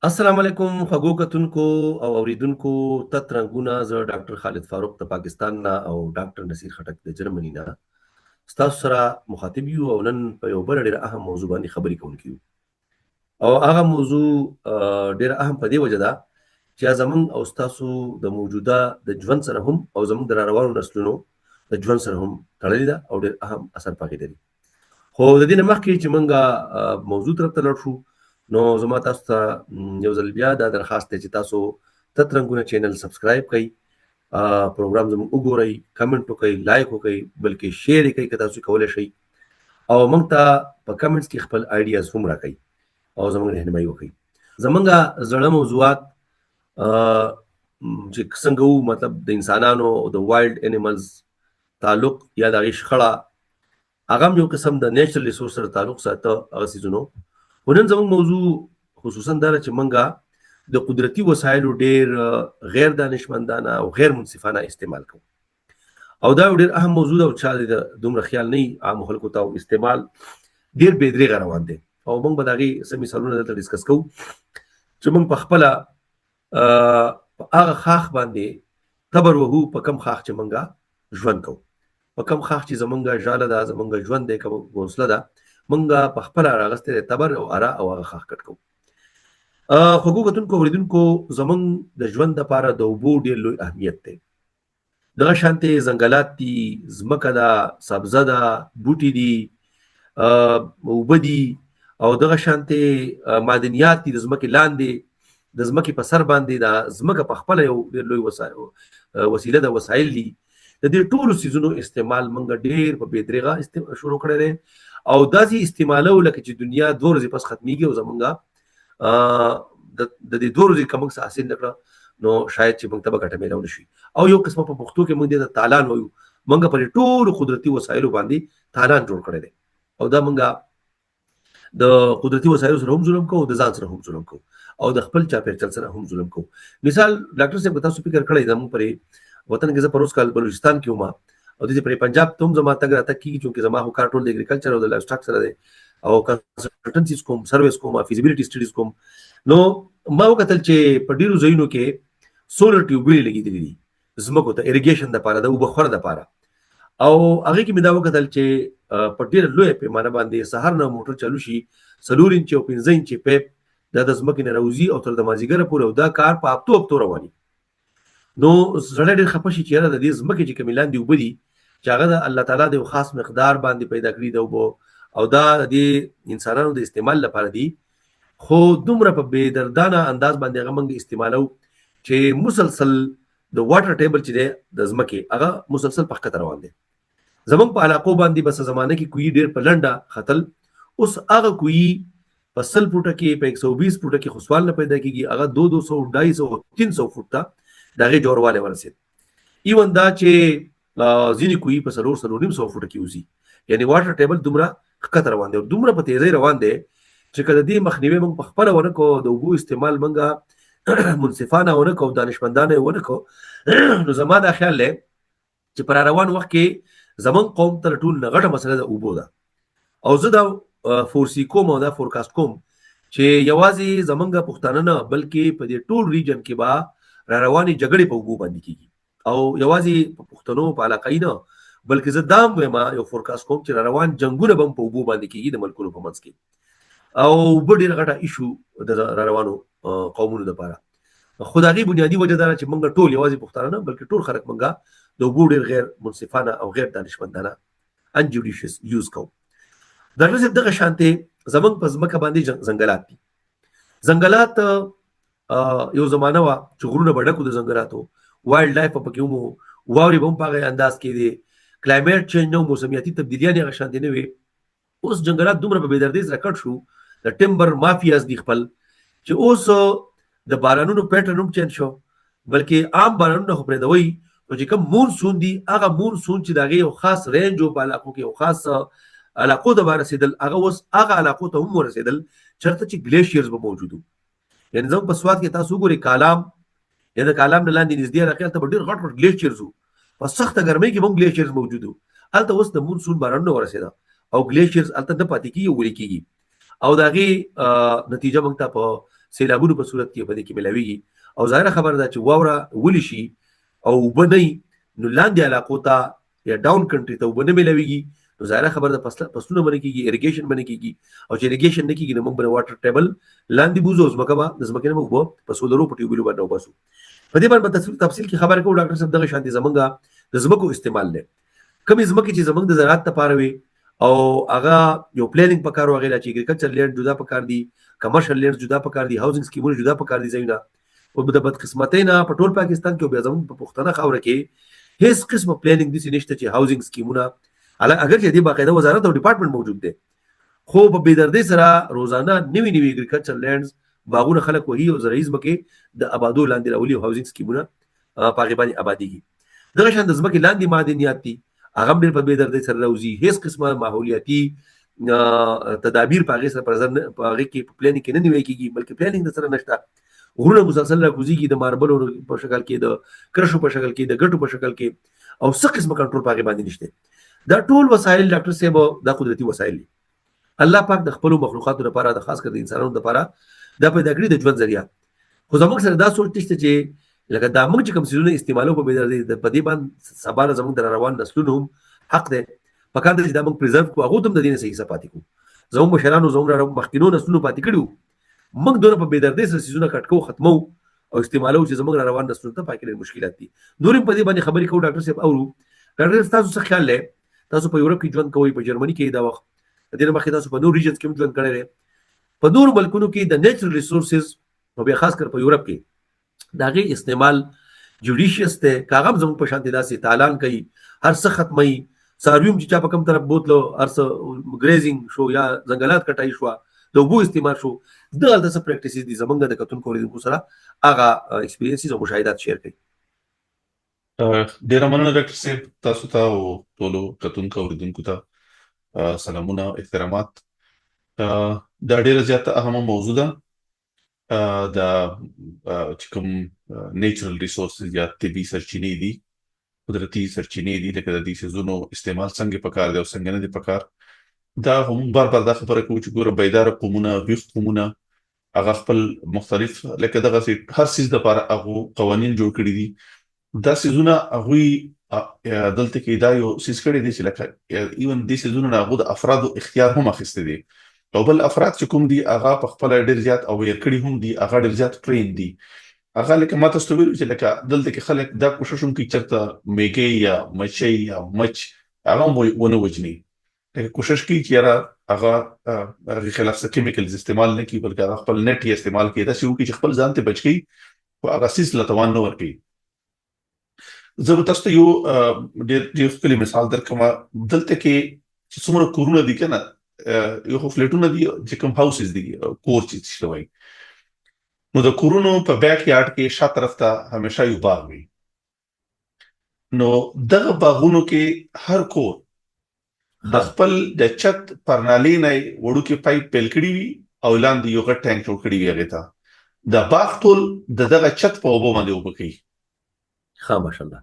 السلام علیکم خوږو کتونکو او اوریدونکو تت رنګونه زه ډاکټر خالد فاروق د پاکستان نه او ډاکټر نصیر خټک د جرمني نه ستاسو سره مخاطب یو او نن په یو بل ډېر اهم موضوع باندې خبرې کوونکو او هغه موضوع ډېر اهم په دې وجه ده چې زمونږ او ستاسو د موجوده د ژوند سره هم او زمونږ د راروانو نسلونو د ژوند سره هم تړلې ده او ډېر اهم اثر پکې لري. خو د دې نه مخکې چې مونږ موضوع طرف ته لاړ شو نو زما تاسو ته یو ځل بیا دا درخواست دی چې تاسو تت رنګونه چینل سبسکرایب کړئ، پروګرام زموږ وګورئ، کمنټ وکړئ، لایک وکړئ، بلکې شیر یې کړئ که تاسو کولی شئ او موږ ته په کمنټس کې خپل آیډیاز هم راکړئ او زموږ رهنمایي وکړئ. زموږ زړه موضوعات چې څنګه وو مطلب د انسانانو او د وایلډ انیملز تعلق یا د هغې شخړه هغه هم یو قسم د نیچرل ریسورس سره تعلق ساته هغه څیزونو. خو نن زموږ موضوع خصوصا دا ده چې موږ د قدرتي وسایلو ډېر غیر دانشمندانه او غیر منصفانه استعمال کوو او دا یو ډېر اهم موضوع ده او چا د دومره خیال نه وي عامو خلکو ته استعمال ډېر بې درېغه روان دی او موږ به د هغې څه مثالونه دلته ډسکس کوو چې موږ په خپله په هغه خاښ باندې تبر وهو په کم خاښ چې موږ ژوند کوو، په کم خاښ چې زموږ ژاله ده، زموږ ژوند دی، کوم ګوسله ده، منګه په خپل راغستې د تبر او اره او هغه خاښ کټ کوو. خوږو کتونکو اوریدونکو زموږ د ژوند دپاره د اوبو ډېر لوی اهمیت دی. دغه شانتې ځنګلات دي، ځمکه ده، سبزه ده، بوټي دي، اوبه دي او دغه شانتې معدنیات دي د ځمکې لاندې، د ځمکې په سر باندې د ځمکه په خپله یو ډېر لوی وسیله ده، وسایل دي. د دې ټولو څیزونو استعمال موږ ډېر په بې درېغه شروع کړی دی او داسې استعمالو لکه چې دنیا 2 ورځې پس ختمیږي او زمونږ د دې 2 ورځې که موږ څه حاصل نه کړه نو شاید چې موږ ته به ګټه میلاو نه شي. او یو قسمه په پښتو کې موږ دې ته تالان وایو، موږ په دې ټولو قدرتي وسایلو باندې تالان جوړ کړی دی او دا موږ د قدرتي وسایلو سره هم ظلم کوو، د ځان سره هم ظلم کوو او د خپل چاپېریال سره هم ظلم کوو. مثال ډاکټر صاحب تاسو فکر کړی زموږ پرې وطن کې زه په روز کال بلوچستان کې وم او دې پرې پنجاب ته هم زما تګ راتګ کېږي چونکې زما خو کار ټول د اګریکلچر او د لایف سټاک سره دی او کنسلټنسیز کوم، سروس کوم، فیزیبیلیټي سټډیز کوم. نو ما وکتل چې په ډېرو ځایونو کې سولر ټیوبویلې لګېدلي دي ځمکو ته اریګیشن دپاره، د اوبه خور دپاره. او هغې کې مې دا وکتل چې په ډېره لویه پیمانه باندې سهار نه موټر چالو شي 4 انچې او 15 انچې پیپ دا د ځمکې نه راوځي او تر د مازدیګره پورې او دا کار په هفتو رواني. نو سړی ډېر خفه شي چې یاره د دې ځمکې چې کومې لاندې اوبه دي چې هغه د الله تعالی د یو خاص مقدار باندې پیدا کړي د اوبو او دا د انسانانو د استعمال لپاره دي، خو دومره په بې دردانه انداز باندې هغه موږ استعمالو چې مسلسل د واټر ټیبل چې دی د ځمکې هغه مسلسل په ښکته روان دی. زموږ په علاقو باندې بس زمانه کې کوی ډېر په لنډه ختل، اوس هغه کوی په 100 فوټه کې په 120 فوټه کې خو سوال نه پیدا کېږي، هغه 200 250 300 فوټ ته د هغې جوړوالی ورسېد. ایون دا چې ځینې کوی په 400 فوټه کې وځي، یعنې واټر ټیبل دومره ښکته روان دی او دومره په تیزۍ روان دی چې که د دې مخنیوی موږ په خپله ونه کړو، د اوبو استعمال موږ منصفانه ونه کړو، دانشمندانه یې ونه کړو، نو زما دا خیال دی چې په روان وخت کې زموږ قوم تر ټولو نه غټه مسله د اوبو ده. او زه دا فورسي کوم او دا فورکاست کوم چې یوازې زموږ پښتانه نه بلکې په دې ټول ریجن کې به را روانې جګړې په اوبو باندې کېږي او یوازې په پښتنو په علاقه نه بلکې زه دا هم وایم یو فورکاست کوم چې را روان جنګونه به هم په اوبو باندې کېږي د ملکونو په منځ کې او اوبه ډېره غټه ایشو د را روانو قومونو دپاره. خو د هغې بنیادي وجه دا ده چې موږ ټول یوازې پښتانه نه بلکې ټول خلک موږ د اوبو ډېر غیر منصفانه او غیر دانشمندانه انجوډیشس یوز کوو. ډاکټر صاحب دغه شانتې زموږ په ځمکه باندې ځنګلات دي. ځنګلات یو زمانه وه چې غرونه به ډک وو د ځنګلاتو، وایلډ لایف به پکې هم وو، واورې به هم په هغه انداز کې دی، کلایمیټ چینج نه و، موسمیاتي تبدیلیانې هغه شانتې نه وې. اوس جنګلات دومره په بېدردۍ سره کټ شو، د ټمبر مافیاز دي خپل، چې اوس د بارانونو پیټرن هم چینج شو، بلکې عام بارانونه خو پرېږدوئ نو چې کوم مونسون دي هغه مونسون چې د هغې یو خاص رینج و په علاقو کې یو خاص علاقو ته به رسېدل، هغه اوس هغه علاقو ته هم ورسېدل چېرته چې ګلیشیرز به موجود وو. یعنې زموږ په سوات کې تاسو وګورئ کالام یا د کالام نه لاندې نږدې علاقې هلته به ډېر غټ غټ ګلیشیرز وو، په سخته ګرمۍ کې به هم ګلیشیرز موجود وو. هلته اوس د مونسون بارانونه ورسېده او ګلیشیرز هلته نه پاتې کېږي، ولې کېږي او د هغې نتیجه موږ ته په سیلابونو په صورت کې په دې کې ملاويږي. او ظاهره خبره ده چې واوره ولي شي او وبني نو لاندې علاقو ته یا ډاون کنټری ته وبنه ملاويږي، نو ظاهره خبره ده فصلونه باندې کېږي، اریګیشن باندې کېږي. او چې اریګیشن نه کېږي نو موږ به واټر ټیبل لاندې بوزو، ځمکه به د ځمکې نه موږ به په سولرو په ټیوبلو باندې وباسو. په دې باندې تفصیل کې خبره کوو ډاکټر صاحب. دغه شانتي زمونږ د ځمکو استعمال دی، کمې ځمکې چې زمونږ د زراعت لپاره وي او هغه یو پلانینګ پکار وغیرہ چې اګریکلچر لینډ جدا پکار دي، کمرشل لینډ جدا پکار دي، هاوسنګ سکیمونه جدا پکار دي ځایونه. او د بدقسمتۍ نه په ټول پاکستان کې بیا زموږ په پښتنه خاوره کې هیڅ قسمه پلانینګ داسې نشته چې هاوسنګ سکیمونه، اگر چې دې باقاعده وزارت او ډپارټمنټ موجود دی، خو په بېدردۍ سره روزانه نوي نوي اګریکلچر لینډز باغونه خلک وهي او زرعي ځمکې د آبادو لاندې راولي او هاوسنګ سکیمونه په هغې باندې آبادېږي. دغه شان د ځمکې لاندې معدنیات دي، هغه هم ډېر په بېدردۍ سره راوځي. هېڅ قسمه ماحولیاتي تدابیر په هغې سره په هغې کې په پلانینګ کې نه نیوی کېږي، بلکې پلانینګ درسره نشته. غرونه مسلسل راکوزېږي د ماربلو په شکل کې، د کرشو په شکل کې، د ګټو په شکل کې، او څه قسمه کنټرول په هغې باندې نشته. دا ټول وسایل ډاکټر صاحب دا قدرتي وسایل دي. الله پاک د خپلو مخلوقاتو لپاره، د خاص کر د انسانانو لپاره دا پیدا کړي د ژوند ذریعه. خو زموږ سره دا سوچ نشته چې لکه دا موږ چې کوم څیزونه استعمالوو په بېدردۍ، په دې باندې سبا نه زموږ د روان نسلونو هم حق دی، پکار دی چې دا موږ پرزرو کړو، هغو ته هم د دې نه صحیح حصه پاتې کړو. زموږ مشرانو زموږ مخکینو نسلونو پاتې کړي وو، موږ دونه په بېدردۍ سره څیزونه کټ کوو، ختمو او استعمالوو چې زموږ را روان نسلونو ته پای کې ډېر مشکلات دي. نور هم په دې باندې خبرې کوو ډاکټر صاحب. اورو ډاکټر صاحب تاسو څه خیال دی؟ تاسو په یورپ کې ژوند کوئ، په جرمني کې دا وخت، د دې نه مخکې تاسو په نور ریجنز کې هم ژوند کړی دی. په نورو ملکونو کې د نیچرل ریسورسز او بیا خاص کر په یورپ کې د هغې استعمال جوډیشیس دی. که هغه هم زموږ په شانتې داسې تالان کوي، هر څه ختموي، څاروي هم چې چا په کوم طرف بوتلو، هر څه ګریزینګ شو یا ځنګلات کټای شوه، د اوبو استعمال شو، دغلته څه پریکټیسز دي زموږ د کتونکو اورېدونکو سره هغه ایکسپیرینسز او مشاهدات شیر کړئ. ډېره مننه ډاکټر صاحب، تاسو ته او ټولو کتونکو اورېدونکو ته سلامونه او احترامات. دا ډېره زیاته اهمه موضوع ده، دا چې کوم نیچرل ریسورسز یا طبي سرچینې دي، قدرتي سرچینې دي، لکه د دې څیزونو استعمال څنګه پکار دی او څنګه نه دی پکار. دا هم بار بار دا خبره کوو چې ګوره بیداره قومونه، ویښ قومونه، هغه خپل مختلف لکه دغسې هر څیز دپاره هغو قوانین جوړ کړي دي. دا څیزونه هغوی دلته کې دا یو څیز کړی دی چې لکه ایون دې څیزونو نه هغو د افرادو اختیار هم اخیستی دی، او بل افراد چې کوم دي هغه په خپله ډېر زیات اویر کړي هم دي، هغه ډېر زیات ټرین دي. هغه لکه ما تاسو ته ویلو چې لکه دلته کې خلک دا کوشش هم کوي چېرته میږی یا مچۍ یا مچ هغه هم ونه وجني، لکه کوشش کوي چې یاره هغه هغې خلاف څه کیمیکلز استعمال نه کړي، بلکې هغه خپل نټ یې استعمال کړي، داسې وکړي چې خپل ځان ته بچ کړي خو هغه څیز له توان نه ورکوي. زه به تاسو ته یو ډېر ښکلی مثال درکړم. دلته کې چې څومره کورونه دي که نه، یو خو فلیټونه دي چې کوم هاوسز دي، کور چې ته وایي، نو د کورونو په بیک یارډ کې شا طرف ته همیشه یو باغ وي. نو دغه باغونو کې هر کور د خپل د چت پرنالې نه وړوکې پایپ پیل کړي وي او لاندې یو غټ ټانک جوړ کړي وي هغې ته. د باغ ټول د دغه چت په اوبو باندې اوبه کوي. ښه ماشاءالله.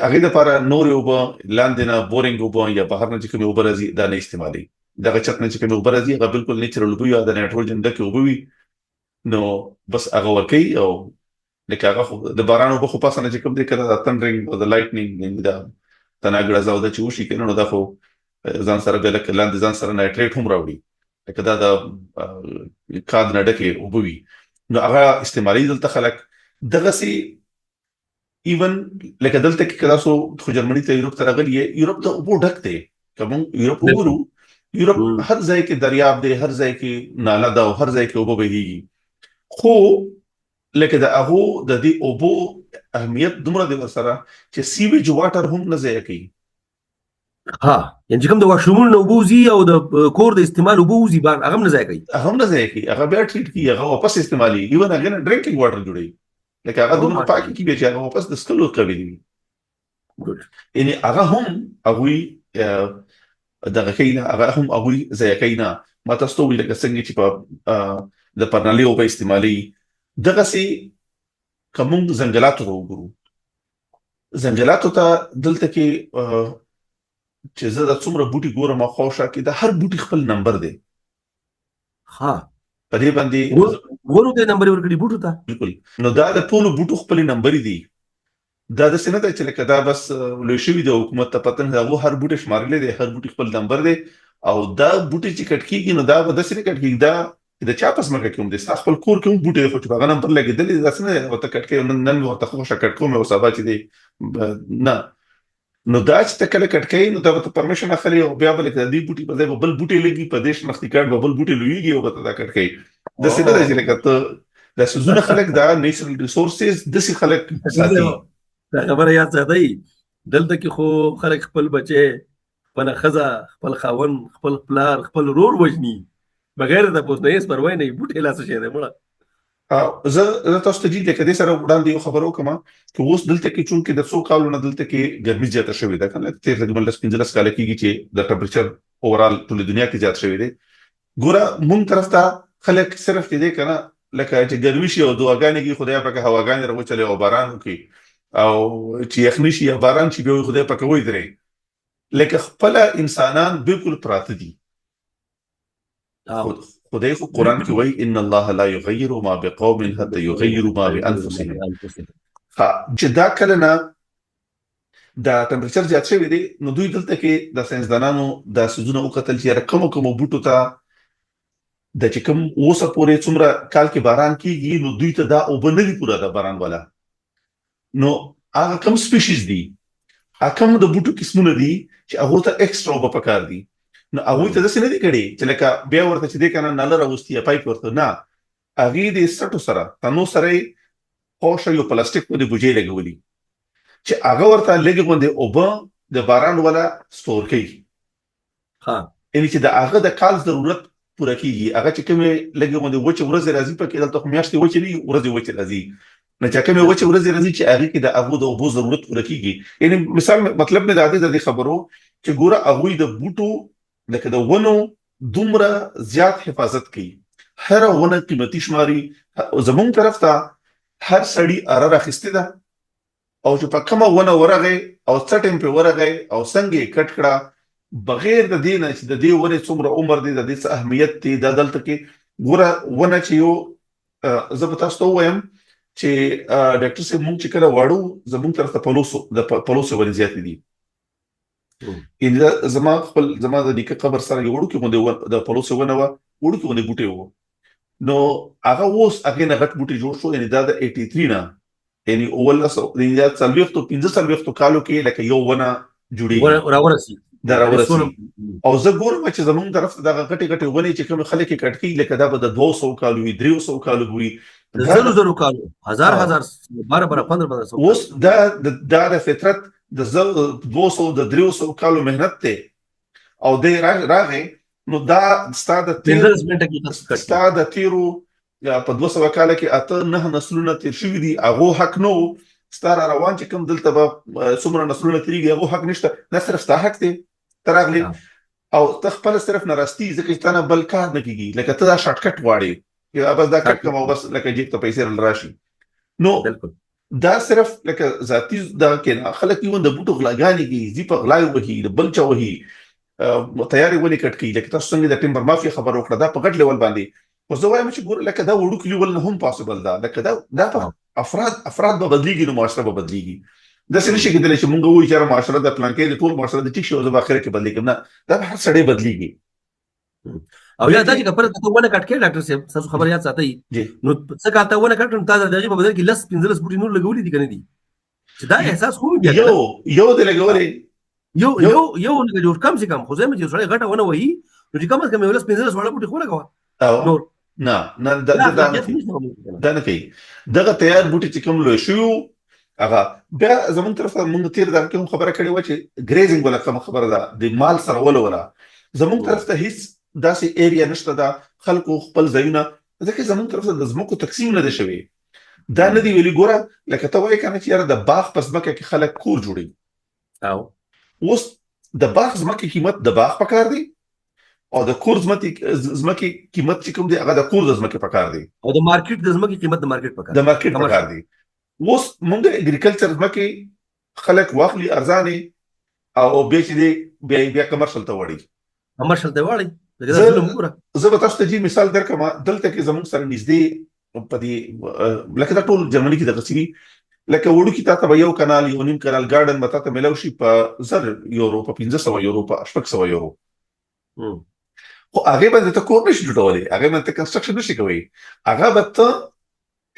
هغې دپاره نورې اوبه لاندې نه بورینګ اوبه یا بهر نه چې کومې اوبه راځي دا نه استعمالوي. دغه چت نه چې کومې اوبه راځي هغه بالکل نیچرل اوبه وي یا د نایټروجن ډکې اوبه وي، نو بس هغه ورکوي. او لکه هغه خو د باران اوبه خو پاسه نه چې کوم دی که د تندرینګ او د لایټنینګ دا تناګړه زاوده چې وشي که نه، نو دا خو ځان سره بیا لکه لاندې ځان سره نایټریټ هم راوړي، لکه دا د کاد نه ډکې اوبه وي، نو هغه استعمالي دلته خلک. دغسې ایون لکه دلته کې که تاسو خو جرمني ته یورپ ته راغلي یې، یورپ د اوبو ډک دی. که موږ یورپ وګورو، یورپ هر ځای کې دریاب دی، هر ځای کې ناله ده او هر ځای کې اوبه بهیږي، خو لکه د هغو د دې اوبو اهمیت دومره دی ورسره چې سیویج واټر هم نه ضایع کوي. ها یعنې چې کوم د واشرومونو نه اوبه وځي او د کور د استعمال اوبه وځي بار، هغه هم نه ضایع کوي، هغه هم نه ضایع کوي، هغه بیا ټریټ کوي، هغه واپس استعمالي. ایون هغې نه ډرینکینګ واټر جوړوي، لکه هغه دومره پاکي کړي چې هغه واپس د څښلو قابل وي. یعنې هغه هم هغوی دغه کوي نه، هغه هم هغوی ضایع کوي نه. ما تاسو ته وویل لکه څنګه چې په د پرنالې اوبه استعمالوي، دغسې که موږ ځنګلاتو ته وګورو، ځنګلاتو ته دلته کې چې زه دا څومره بوټي ګورم او خواوشا کې د هر بوټي خپل نمبر دی. ها په دې باندې ورو ته نمبر ورکړي بوټو ته. بالکل. نو دا د ټولو بوټو خپل نمبر دي. دا د سینه ته چې لکه دا بس لوی شوی د حکومت ته پتن هغه هر بوټي شمارلې دي، هر بوټي خپل نمبر دی، او دا بوټي چې کټ کیږي نو دا د سینه کټ کیږي، دا د چا پس مګه کوم دي خپل کور کوم بوټي خو چې هغه نمبر لګیدل دا سینه ورته کټ کوي، نن ورته خوشا کټ کوم او سبا چې دی نه. نو دا چې تکله کټ کوي نو دا ته پرمیشن اخلي او بیا بل کې دی بوټي په ځای بل بوټي لګي په دې شناختی کارت بل بوټي لویږي او ته دا کټ کوي. د سینه چې لکه ته د سوزونه خلک دا نیچرل ریسورسز د سي خلک ساتي. دا خبره یاد ساتئ دلته کې خو خلک خپل بچي خپل خزه خپل خاون خپل پلار خپل رور وجني بغیر د پوسټ نه پروي نه بوټي لاس شي دی مړه. زه تاسو ته دې کده سره وړاندې یو خبرو کوم چې اوس دلته کې چون کې د 100 کالو نه دلته کې ګرمي زیاته شوې ده کنه، تیر لګمل 15 کال کېږي چې د ټمپریچر اورال ټول دنیا کې زیات شوې ده. ګوره مونږ طرف ته خلک صرف دې کنه لکه چې ګرمي شي او دعاګانې کې خدای پاک هواګانې راوچلې او باران وکي او چې یخني شي یا باران شي به خدای پاک وای درې، لکه خپل انسانان بالکل پراته دي. خدای خو قرآن کې وایي ان الله لا یغیر ما بقوم حتى یغیروا ما بانفسهم. چې دا کله نه دا ټمپریچر زیات شوی دی نو دوی دلته کې د ساينسدانانو د سوزونه وکتل چې رقم کوم بوټو ته د چې کوم اوسه پورې څومره کال کې باران کیږي نو دوی ته دا او بنلي پورا د باران والا نو هغه کوم سپیشیز دي هغه کوم د بوټو قسمونه دي چې هغه ته ایکسترا په پکار دي. نو هغه ته د سینې دي کړي چې لکه بیا ورته چې دې کنه نل راوستي پایپ ورته نه هغه دې سټو سره تنو سره خوښ یو پلاستیک په دې بوجي لګولي چې هغه ورته لګي غونډه او به د باران والا سٹور کوي. ها یعنی چې د هغه د کال ضرورت پوره کیږي. هغه چې کومه لګي غونډه وچه ورځ راځي په کې دلته میاشتې وچه نه ورځ وچه راځي نه چې کومه وچه ورځ راځي چې هغه کې د هغه د اوبو ضرورت پوره کیږي. یعنی مثال مطلب نه د دې خبرو چې ګوره هغه د بوټو لکه د ونو دومره زیات حفاظت کوي، هر ونه قیمتي شماري. زمون طرف ته هر سړی اره راخسته ده او چې په کومه ونه ورغه او څټم په ورغه او څنګه کټ کړه بغیر د دې نه چې د دې ونه څومره عمر دی د دې اهمیت دی د دلته کې ګوره ونه چې یو زه تاسو ته وایم چې ډاکټر سي مونږ چې کله واړو زمون طرف ته پلوسو ولې زیات دي. ان زما د نیکه قبر سره یو وړو کې غونډه د پلوسو ونه و وړو کې غونډه بوټي وو نو هغه اوس هغه نه غټ بوټي جوړ شو. یعنی دا د 83 نه یعنی اول د 15 کالو کې لکه یو ونه جوړي راورسي او زه ګورم چې زمونږ طرف ته دغه غټي غټي ونې چې کوم خلک کټ کی لکه دا به د 200 کالو وي 300 کالو وي زرو کالو هزار 12 15 اوس دا د فطرت د 200 د 300 کالو مهنت ته او د راغې نو دا ستاده تیرو یا په 200 کال کې اته نه نسلونه تیر شوي دي هغه حق نو ستاره روان چې کوم دلته به څومره نسلونه تیریږي هغه حق نشته نه صرف ستا حق دی تراغلی او ته خپل صرف نه راستي ځکه چې تنه بل کار نه کیږي لکه ته دا شارټ کټ واړې یا بس دا کټ کوم بس لکه جیب ته پیسې راشي نو دا صرف لکه ذاتی دا کې خلک یو د بوټو غلاګانی کې زی په غلای وهي د بلچا وهي تیاری ولې کټ کی لکه تاسو څنګه د ټیمبر مافیا خبر وکړه دا په غټ لیول باندې خو زه وایم چې ګور لکه دا وړو کلیول نه هم پاسبل ده لکه دا افراد به بدلیږي نو معاشره به بدلیږي د څه نشي کېدلی چې مونږ وایو چې معاشره د پلان کې د ټول معاشره د ټیک شو د اخر کې بدلیږي نه دا هر سړی بدلیږي او یا دا چې کپره ته ونه کټ کې ډاکټر صاحب تاسو خبر یاد ساتئ نو څه کاته ونه کټ نو تاسو دغه په بدل کې لس 15 بوټي نور لګولې دي کنه دي چې دا احساس خو بیا یو د لګولې یو نه جوړ کم سے کم خو زموږ چې سړی غټه ونه وایي نو چې کم از کم یو لس 15 وړه بوټي خو لګوا نور نه دا نه کوي دغه تیار بوټي چې کوم لوي شو هغه بیا زمون طرف مونږ تیر دا کوم خبره کړې و چې ګریزینګ ولا کوم خبره ده د مال سره ولا زمون طرف ته هیڅ داسې ایریا نشته دا خلکو خپل ځایونه ځکه زمون طرف ته د زمکو تقسیم نه دی شوی دا نه دی ویلي ګوره لکه ته وایې کنه چې یاره د باغ په ځمکه کې خلک کور جوړي او اوس د باغ ځمکې قیمت د باغ په کار دی او د کور ځمکې قیمت چې کوم دی هغه د کور د ځمکې په کار دی او د مارکیټ د ځمکې قیمت د مارکیټ په کار دی اوس مونږ اګریکلچر ځمکې خلک واخلي ارزانه او بیچ دی بیا کمرشل ته وړي لکه دا ظلم وګوره. زه به تاسو ته جی مثال درکړم. دلته کې زموږ سره نږدې په دې لکه دا ټول جرمني کې دغه سوي لکه وړو کې تاسو به یو کانال یو نیم کانال ګارډن مته ته ملو شي په 1000 یورو په 1500 یورو په 800 یورو. خو هغه باندې ته کور نشي جوړولای، هغه باندې کنستراکشن نشي کوي، هغه به ته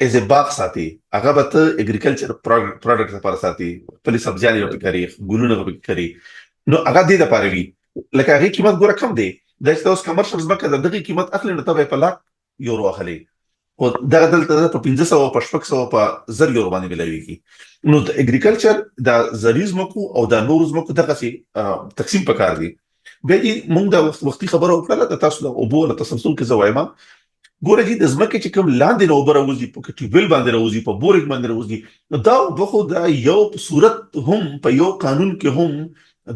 از باغ ساتي، هغه به ته اګریکلچر پروډکټ لپاره ساتي، پلی سبزیان یو پکاري، ګلونه به پکاري. نو هغه دې د پاره وي لکه هغه قیمت ګوره کم دی. دا چې اوس کمرشل زمکه د دغه قیمت اخلي نو ته په لاک یورو اخلي، او دا دلته په 1500 په 600 په 1000 یورو باندې ملويږي. نو د اګریکلچر د زریز مکو او د نورز مکو دغه سي تقسیم پکار دي. به موږ د وختي خبره وکړه د تاسو د اوبو له تسلسل کې زوایما ګوره چې د زمکه چې کوم لاندې نو اوبروزي په ټیوبل باندې راوځي په بورینګ باندې راوځي دا وبخو دا یو صورت هم په یو قانون کې هم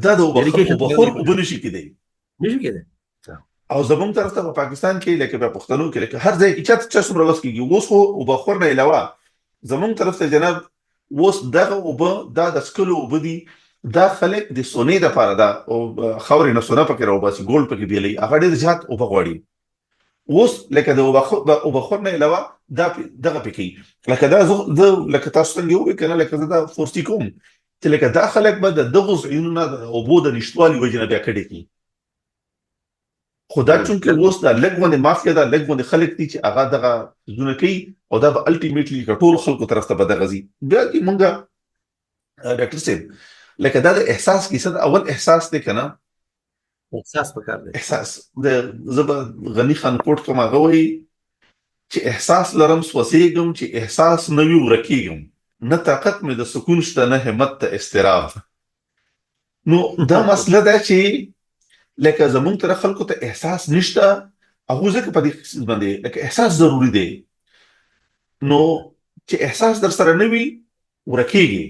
دا د وبخور وبنشي کېدی نشي کېدی. او زموږ طرف ته په پاکستان کې لکه په پښتنو کې لکه هر ځای کې چې څومره وس کېږي اوس خو وبخور نه علاوه زموږ طرف ته جناب اوس دغه وب دا د سکلو وبدي دا خلک د سونې د لپاره دا او خاورې نه سونه پکې راو باسي ګولډ پکې بیلې هغه ډېر زیات وبغوړي. اوس لکه د وبخور نه علاوه دا دغه پکې لکه دا د لکه تاسو څنګه یو کنه لکه دا فورسي کوم چې لکه دا خلک به دغه عيونونه او بو د نشټوالي وجنه بیا کړي کی. خدا چونکه اوس دا لګونه مافیا دا لګونه خلک دي چې هغه دغه زونه کوي او دا به الټیمیټلی ټول خلکو طرف ته به دغه زی بیا کی مونږه ډاکټر صاحب لکه دا د احساس کیسه اول احساس دی کنه احساس پکار دی. احساس د زبر غنی خان کوټ کوم غوي چې احساس لرم سوسیګم چې احساس نه وي ورکیږم نه طاقت مې د سکون شته نه همت ته استراحه. نو دا مسله ده چې لکه زمونږ تر خلکو ته احساس نشته هغه ځکه په دې باندې لکه احساس ضروری دی. نو چې احساس در سره نه وي ورکیږي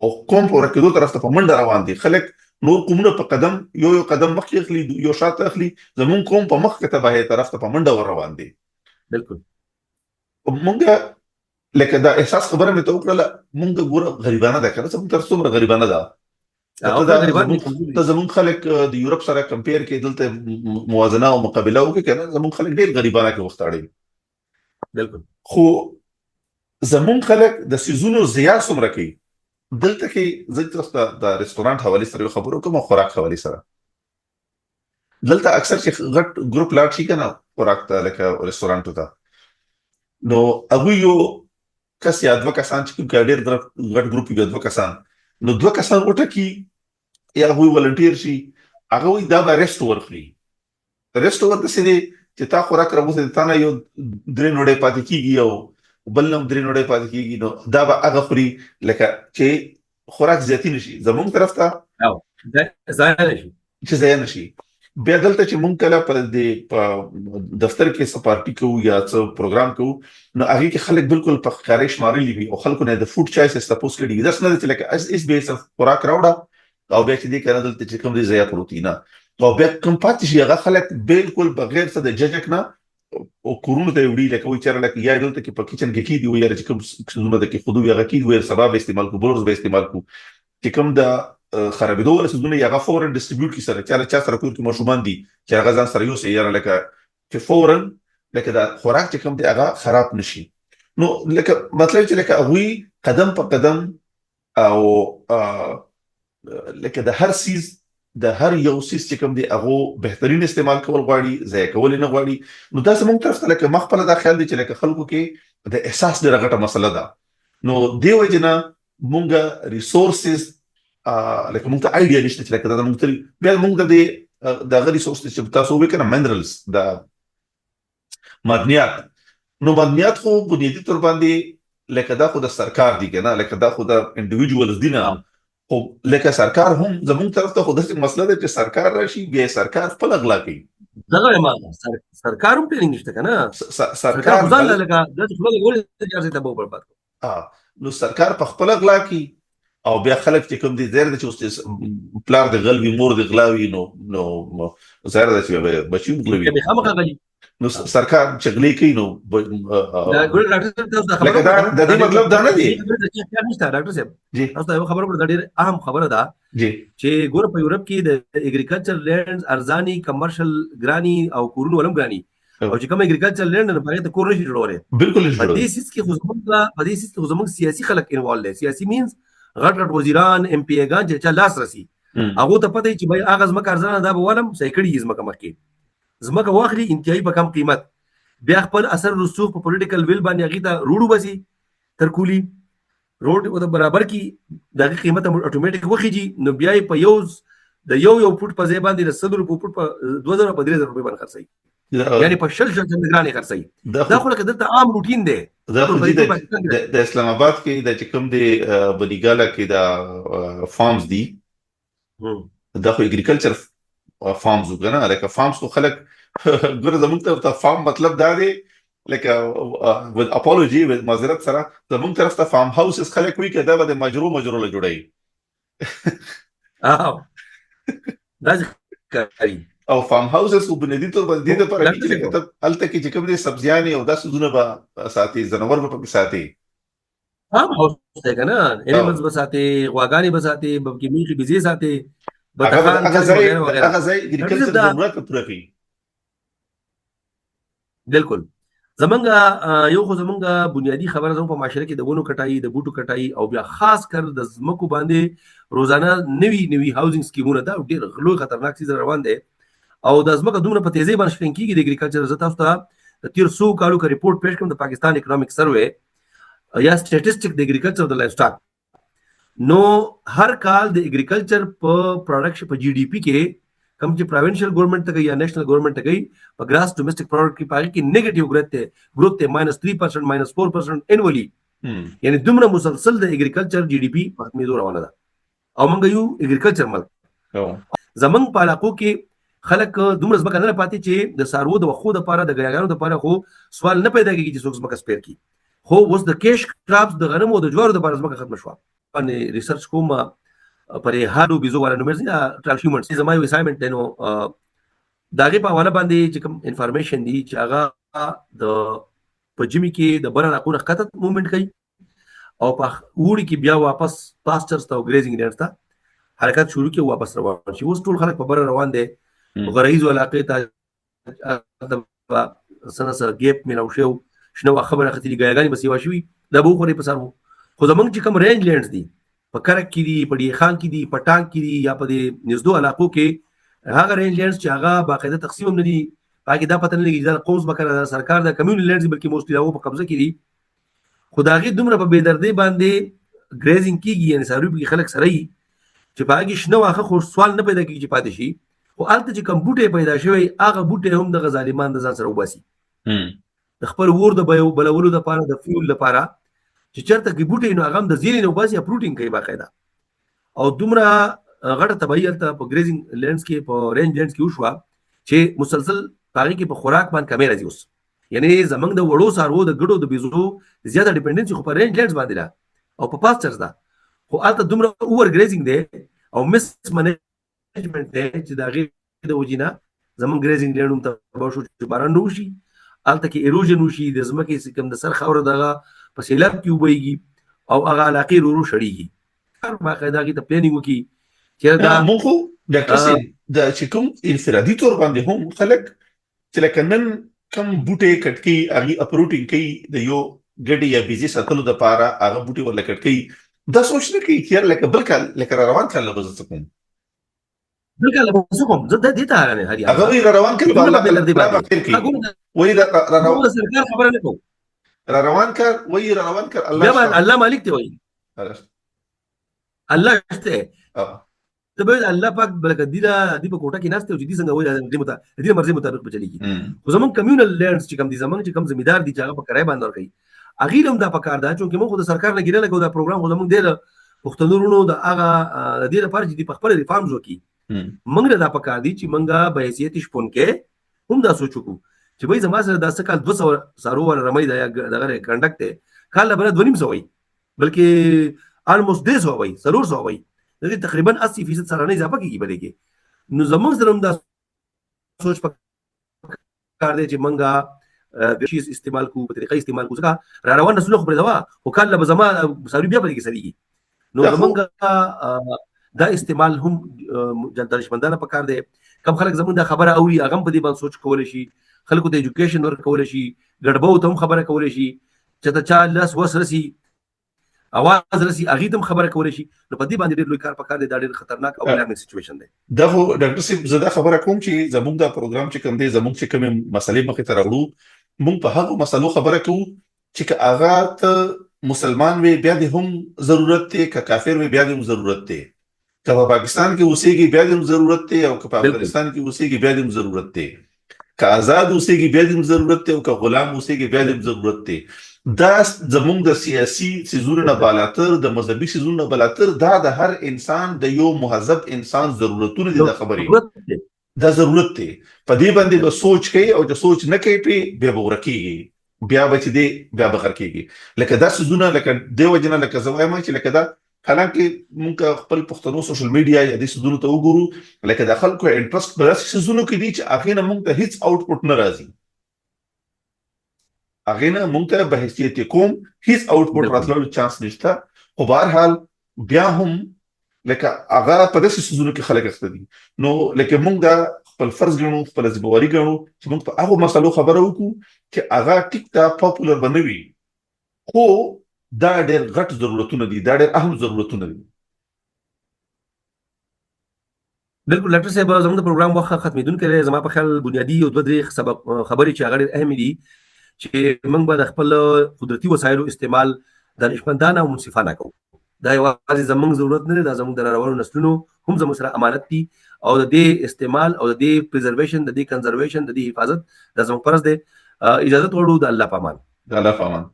او کوم ورکیدو طرف ته په منډه روان دي خلک نور کومه په قدم یو قدم مخکې اخلي یو شاته اخلي زمون کوم په مخ کې تبعه طرف ته په منډه ور روان دي. بالکل مونږه لکه دا احساس خبره مې ته وکړه مونږ ګوره غریبانه ده کنه څنګه تر څومره غریبانه ده ته زمون خلک د یورپ سره کمپیر کې دلته موازنه او مقابله وکړي کنه زمون خلک ډېر غریبانه کې وخت اړي. بالکل خو زمون خلک د سيزونو زیات څومره کوي دلته کې زه تاسو ته د ریسټورانټ حواله سره خبرو کوم خوراک حواله سره دلته اکثر چې غټ ګروپ لاټ شي کنه خوراک ته لکه ریسټورانټ ته نو هغه یو کس یا دوه کسان چې ګاډیر غټ ګروپ یو دوه کسان نو دوه کسان وټه کی یا هغه ولنټیر شي هغه وي دا به ریسټ ورخري ریسټ ورته سي چې تا خوراک راوځي تا نه یو درې نوډې پاتې کیږي او بلنم درې نوډې پاتې کیږي نو دا به هغه خوري لکه چې خوراک زیاتی نشي زموږ طرف ته او ځای نشي چې ځای نشي. بیا دلته چې مونږ کله په دفتر کې سپارټي کوو یا څه پروګرام کوو نو هغه کې خلک بالکل په خارج مارلي وي او خلکو نه د فود چويسز تاسو کړي دا څنګه چې لکه اس بیس خوراک راوړه او بیا چې دې کنه دلته چې کوم دي زیا پروتینا او بیا کوم پاتې شي هغه خلک بالکل بغیر څه د ججک نه او کورونه ته وړي لکه وي چې لکه یا دلته کې په کچن کې کیدی وي یا چې کوم څه د کې خودو یا کې وي سبب استعمال کو بورز به استعمال کو چې کوم د خرابېدو ورسېدونه یا فورن ډیسټریبیوټ کی سره چا سره کور کې مشومان دي چې هغه ځان سره یو سي یا لکه چې فورن لکه دا خوراک چې کوم دی هغه خراب نشي. نو لکه مطلب چې لکه هغه قدم په قدم او لکه د هر سیز د هر یو سیس چې کوم دی هغه بهترین استعمال کول غواړي ځای کول نه غواړي. نو دا زموږ طرف ته لکه مخبل دا خیال دی چې لکه خلکو کې د احساس ډېره غټه مسله ده. نو دیو جنا مونږه ریسورسز لکه مونږ ته ايډيا نشته چې لکه دا مونږ ته بیا مونږ د غړي ریسورسز چې تاسو وکړه منرالز د معدنیات نو معدنیات خو بنیادی تور باندې لکه دا خو د سرکار دی کنه لکه دا خو د انډیویډوالز دی نه خو لکه سرکار هم زموږ طرف ته خو د مسله ده چې سرکار راشي بیا سرکار خپل اغلا کوي دغه ما سرکار هم ټریننګ نشته کنه سرکار ځان لکه د خپل ګول اجازه ته به برباد نو سرکار په خپل اغلا کوي او بیا خلک چې کوم دي زیر د چې پلار د غلبي مور د غلاوي نو زیر د چې بچي غلوي نو سرکار چغلي کوي نو دا ګول ډاکټر تاسو خبره د دې مطلب دا نه دی ډاکټر صاحب جی تاسو خبره پر ډېر اهم خبره ده جی چې ګوره په یورپ کې د اګریکلچر لینډز ارزاني کمرشل ګراني او کورونو ولم ګراني او چې کوم اګریکلچر لینډ نه پاره ته کور نشي جوړولای بالکل په دې سیس کې خو زموږ سیاسي خلک انوالو دي سیاسي مینز غټ وزیران ام پی ایګان چې لاس راسي هغه ته پته چې بای اغاز مکه ارزانه دا به ولم صحیح کړي زمکه مخکې زمکه واخلي انتهایی په کم قیمت بیا خپل اثر رسوخ په پولیټیکل ویل باندې هغه ته روړو بسي ترکولی روډ او د برابر کی دغه قیمت اتوماتیک وخیږي نو بیا په یو فوټ په ځای باندې د 100 روپو فوټ په 2000 په 3000 روپے باندې خرڅي یعنی په شل ګرانې خرڅي دا خو لکه دلته عام روټین دی دا خو د اسلام آباد کې د کوم دی بلیګالا کې دا فارمز دي دا خو اګریکلچر فارمز وګڼه لکه فارمز خو خلک ګوره زموږ ته فارم مطلب دا دی لکه with apology with معذرت سره زموږ طرف ته فارم هاوسز خلک وی کده به مجرو له جوړي دا ځکه او فارم هاوسز کو بنیادی طور باندې د پر کې کتاب الته کې چې کوم دي سبزیان او داسې زونه به ساتي زنور به په ساتي فارم هاوس ته کنه انیملز به ساتي غواګانی به ساتي بلکې میخي بيزي ساتي هغه ځای اګریکلچر ضرورت پوره کوي بالکل زمونږ یو خو زمونږ بنیادی خبره زموږ په معاشره کې د ونو کټای د بوټو کټای او بیا خاص کر د زمکو باندې روزانه نوی هاوزینګ سکیمونه دا ډیر غلو خطرناک چیز روان دي او د زمکه دومره په تیزی باندې شلن کیږي د اګریکلچر زتا تاسو د 300 کالو کا ریپورت پیش کوم د پاکستان اکونومیک سروے یا سټیټسټک د اګریکلچر د لایف سٹاک نو هر کال د اګریکلچر په پروډکشن په جی ډی پی کې کم چې پروینشل ګورنمنت ته یا نېشنل ګورنمنت ته کوي په ګراس ډومېسټک پروډکټ کې پاره کې نیگیټیو گروث ته -3% -4% انولی یعنی دومره مسلسل د اګریکلچر جی ډی پی په مې روانه ده او موږ یو اګریکلچر ملک زمنګ په علاقو کې خلک دومره ځمکه نه پاتې چې د سارو د وخو د پاره د غیاګانو د پاره خو سوال نه پیدا کیږي چې څوک ځمکه سپیر کی خو اوس د کیش کراپس د غنمو او د جوارو د پاره ځمکه ختم شو باندې ریسرچ کوم پرې هادو بيزو والا نمبر دي ټرانسهیومنټس زما یو اسایمنت دی نو داغه په حواله باندې چې کوم انفارمیشن دی چې هغه د پجمی کې د بر علاقو خطت موومېنټ کوي او په وړي کې بیا واپس پاسترز ته ګریزینګ لري ته حرکت شروع کې واپس روان شي اوس ټول خلک په بر روان دي غریزو علاقې ته د سنسر ګیپ ملو شو شنو خبره ختلي ګایګانی بس یو شوی د بو خوري په سر خو زمونږ چې کوم رینج لینډز دي په کرک کې دي په ډی خان کې دي په ټانک کې دي یا په دې نږدې علاقو کې هغه رینج لینډز چې هغه باقاعده تقسیم نه دي باقي دا پته نه لګي چې قوس بکره سرکار د کمیونټي لینډز بلکې موستلی هغه په قبضه کې دي خدایي دومره په بيدردي باندې ګریزینګ کیږي یعنی ساروی په خلک سره چې باقي شنو واخه خو سوال نه پیدا کیږي چې پاتې شي او الته چې کوم بوټي پیدا شوی هغه بوټي هم د غزالیمان د ځان سره وباسي د خپل ور د بلولو د پاره د فیول لپاره چې چرته کې بوټي نو هغه د زیرین او باسي پروتین کوي باقاعده او دومره غټه تبعیل ته په ګریزینګ لینډز کې په رینج لینډز کې وشو چې مسلسل پاره کې په خوراک باندې کمی راځي اوس یعنی زمنګ د وړو سارو د ګډو د بيزو زیاته ډیپندنسي خو په رینج لینډز باندې ده او په پاسترز ده خو الته دومره اوور ګریزینګ دی او مس منیجمنت دی چې دا غي د وجینا زمنګ ګریزینګ لینډوم ته به شو چې باران وشي الته کې ایروژن وشي د زمکه کوم د سر خاور دغه په سیلاب کې وبېږي او هغه علاقې ورو شړېږي هر باقاعده کې ته پلانینګ وکړي چې دا مخه ډاکټر سي د چې کوم انفرادي تور باندې هم خلک چې لکه نن کم بوټي کټکی هغه اپروټینګ کوي د یو ګډي یا بيزي ساتلو د پاره هغه بوټي ورل کټکی دا سوچ نه کوي چې لکه بلکې لکه روان کړل به کوم بلکې له کوم زه د دې ته نه هري هغه روان کړل الله وای دا روان سرکار خبره نه کوي روان کر الله مالک دی وای الله شته ته به الله پاک بلکې دی په کوټه کې ناشته او چې دي څنګه وای د مرزي مطابق چلیږي خو زمون کمیونل لینډز چې کوم دي زمون چې کوم زمیدار دي چې هغه په کرای باندې ورکړي اغه هم دا پکار ده چې موږ د سرکار نه ګیرل کوو دا پروګرام خو زمون دی پښتنورونو د هغه د دې لپاره چې په خپل ریفارمز وکړي موږ دا پکار دي چې موږ به حیثیت شپون کې هم دا سوچو چې وای زما سره د سکال 200 سارو ور رمي دا دغه کنډکټ کال بل 200 وای بلکې الموست 150 وای 300 وای دغه تقریبا 80% سره نه اضافه کیږي بلکې نو زموږ سره دا سوچ پکار دی چې منګه د شیز استعمال کو په طریقې استعمال کو ځکه را روان رسول خو پر دوا او کله به زما سارو بیا په کې سړي نو زمونږ دا استعمال هم دانشمندانه پکار دی. کم خلک زموږ د خبره اوري هغه په دې باندې سوچ کولی شي، خلکو ته ایجوکیشن ورکولی شي، ګډبو ته هم خبره کولی شي، چې ته چا لاس وس رسي اواز رسي هغې ته هم خبره کولی شي. نو په دې باندې ډېر لوی کار پکار دی. دا ډېر خطرناک او الارمینګ سچویشن دی. دا خو ډاکټر صاحب زه دا خبره کوم چې زموږ دا پروګرام چې کوم دی زموږ چې کوم مسلې مخې ته راوړو موږ په هغه مسلو خبره کوو چې که هغه ته مسلمان وي بیا دې هم ضرورت دی، که کافر وي بیا دې هم ضرورت دی، که په پاکستان کې اوسېږي بیا دې هم ضرورت دی، او که په افغانستان کې اوسېږي بیا دې هم ضرورت دی، که آزاد اوسېږي بیا دې هم ضرورت دی، او که غلام اوسېږي بیا دې هم ضرورت دی. دا زموږ د سیاسي سیزونو نه بالاتر د مذهبي سیزونو نه بالاتر دا د هر انسان د یو مهذب انسان ضرورتونه دي. د خبرې دا ضرورت دی. په دې باندې به سوچ کوي او چې سوچ نه کوي پې بیا به ورکېږي، بیا به چې دی بیا به غر کېږي. لکه دا سیزونه لکه دې وجې نه لکه زه وایم چې لکه دا حالانکه موږ خپل پښتنو سوشل میډیا یا دې سیزونو ته وګورو لکه د خلکو انټرست په داسې سیزونو کې دي چې هغې نه موږ ته هیڅ آوټپوټ نه راځي، هغې نه موږ ته به حیثیت کوم هیڅ آوټپوټ راتللو چانس نشته. خو بهرحال بیا هم لکه هغه په داسې سیزونو کې خلک اخته دي. نو لکه موږ دا خپل فرض ګڼو، خپله ذمهواري ګڼو چې موږ په هغو مسلو خبره وکړو چې هغه ټیک ته پاپولر به نه وي، خو دا ډېر غټ ضرورتونه دي، دا ډېر اهم ضرورتونه دي. بالکل ډاکټر صاحب زموږ د پروګرام وخت ختمېدونکی دی. زما په خیال بنیادي یو دوه درې خبرې چې هغه ډېرې اهمې دي چې موږ به د خپل قدرتي وسایلو استعمال دانشمندانه او منصفانه کوو. دا یوازې زموږ ضرورت نه دی، دا زموږ د راروانو نسلونو هم زموږ سره امانت دي، او د دې استعمال او د دې پریزرویشن، د دې کنزرویشن، د دې حفاظت دا زموږ فرض دی. اجازت غواړو د الله په امان. د الله په امان.